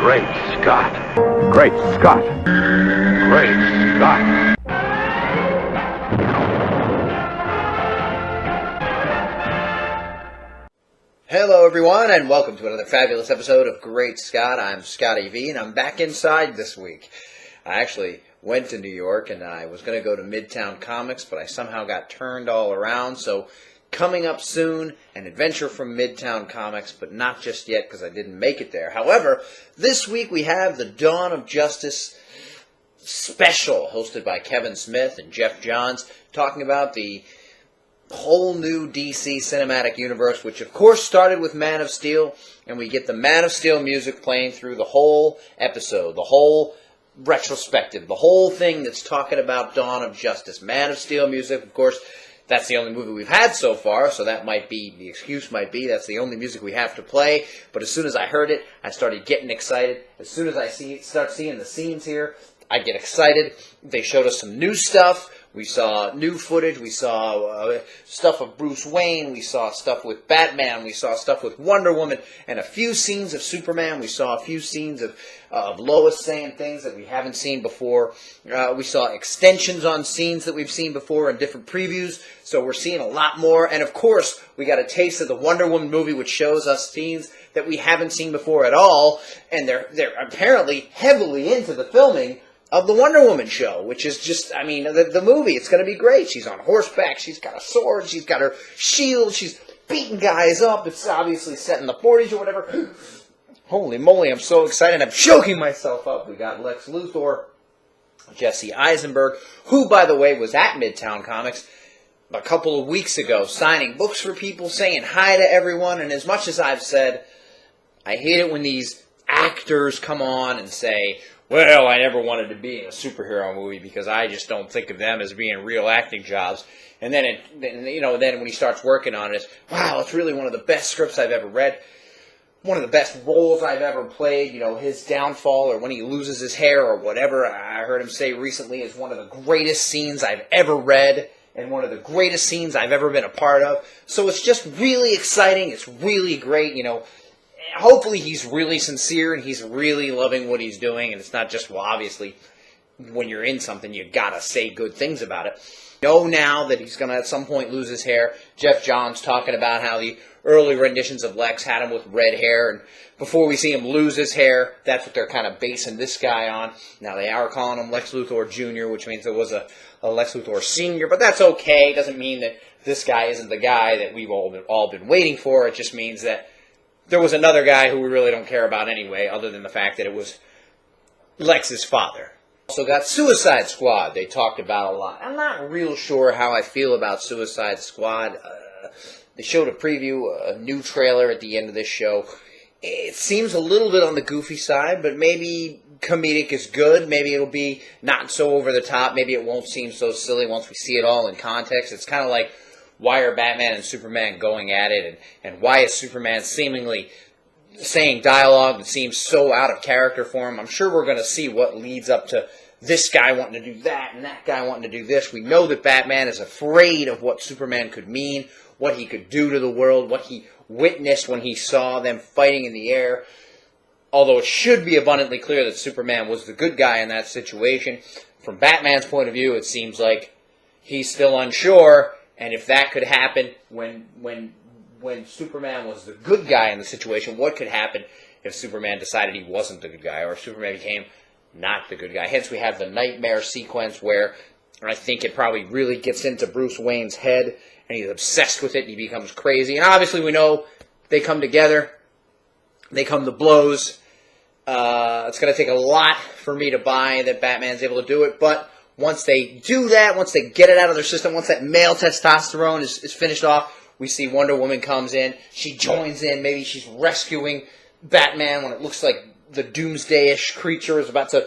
Great Scott. Great Scott. Great Scott. Hello everyone, and welcome to another fabulous episode of Great Scott. I'm Scotty V, and I'm back inside this week. I actually went to New York, and I was going to go to Midtown Comics, but I somehow got turned all around, so coming up soon, an adventure from Midtown Comics, but not just yet because I didn't make it there. However, this week we have the Dawn of Justice special, hosted by Kevin Smith and Geoff Johns, talking about the whole new DC cinematic universe, which of course started with Man of Steel, and we get the Man of Steel music playing through the whole episode, the whole retrospective, the whole thing that's talking about Dawn of Justice. Man of Steel music, of course, that's the only movie we've had so far, so that might be, the excuse might be, that's the only music we have to play. But as soon as I heard it, I started getting excited. As soon as I start seeing the scenes here, I get excited. They showed us some new stuff. We saw new footage. We saw stuff of Bruce Wayne. We saw stuff with Batman. We saw stuff with Wonder Woman. And a few scenes of Superman. We saw a few scenes of Lois saying things that we haven't seen before. We saw extensions on scenes that we've seen before in different previews. So we're seeing a lot more. And of course, we got a taste of the Wonder Woman movie, which shows us scenes that we haven't seen before at all. And they're apparently heavily into the filming of the Wonder Woman show, which is just, I mean, the movie, it's going to be great. She's on horseback, she's got a sword, she's got her shield, she's beating guys up. It's obviously set in the 40s or whatever. Holy moly, I'm so excited, I'm choking myself up. We got Lex Luthor, Jesse Eisenberg, who, by the way, was at Midtown Comics a couple of weeks ago, signing books for people, saying hi to everyone, and as much as I've said, I hate it when these actors come on and say, well, I never wanted to be in a superhero movie because I just don't think of them as being real acting jobs. And then when he starts working on it, it's, wow, it's really one of the best scripts I've ever read. One of the best roles I've ever played. You know, his downfall or when he loses his hair or whatever, I heard him say recently, is one of the greatest scenes I've ever read and one of the greatest scenes I've ever been a part of. So it's just really exciting. It's really great, you know. Hopefully he's really sincere and he's really loving what he's doing, and it's not just, well, obviously, when you're in something, you gotta say good things about it. Know now that he's gonna at some point lose his hair. Geoff Johns talking about how the early renditions of Lex had him with red hair, and before we see him lose his hair, that's what they're kind of basing this guy on. Now they are calling him Lex Luthor Jr., which means there was a Lex Luthor Sr., but that's okay. It doesn't mean that this guy isn't the guy that we've all been waiting for. It just means that there was another guy who we really don't care about anyway, other than the fact that it was Lex's father. Also got Suicide Squad they talked about a lot. I'm not real sure how I feel about Suicide Squad. They showed a preview, a new trailer at the end of this show. It seems a little bit on the goofy side, but maybe comedic is good. Maybe it'll be not so over the top. Maybe it won't seem so silly once we see it all in context. It's kind of like, why are Batman and Superman going at it, and why is Superman seemingly saying dialogue that seems so out of character for him? I'm sure we're going to see what leads up to this guy wanting to do that and that guy wanting to do this. We know that Batman is afraid of what Superman could mean, what he could do to the world, what he witnessed when he saw them fighting in the air. Although it should be abundantly clear that Superman was the good guy in that situation, from Batman's point of view, it seems like he's still unsure. And if that could happen when Superman was the good guy in the situation, what could happen if Superman decided he wasn't the good guy, or if Superman became not the good guy? Hence, we have the nightmare sequence where I think it probably really gets into Bruce Wayne's head, and he's obsessed with it, and he becomes crazy. And obviously, we know they come together. They come to blows. It's going to take a lot for me to buy that Batman's able to do it, but once they do that, once they get it out of their system, once that male testosterone is finished off, we see Wonder Woman comes in. She joins in. Maybe she's rescuing Batman when it looks like the doomsday-ish creature is about to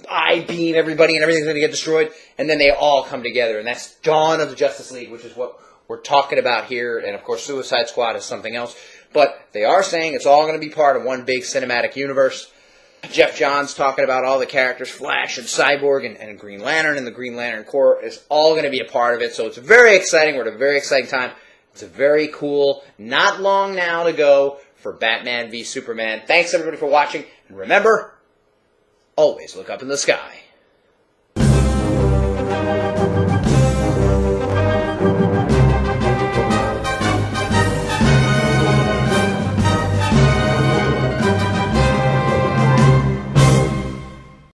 eye-beam everybody and everything's going to get destroyed. And then they all come together. And that's Dawn of the Justice League, which is what we're talking about here. And, of course, Suicide Squad is something else. But they are saying it's all going to be part of one big cinematic universe. Geoff Johns talking about all the characters, Flash and Cyborg and Green Lantern, and the Green Lantern Corps is all going to be a part of it. So it's very exciting. We're at a very exciting time. It's a very cool, not long now to go for Batman v Superman. Thanks everybody for watching, and remember, always look up in the sky.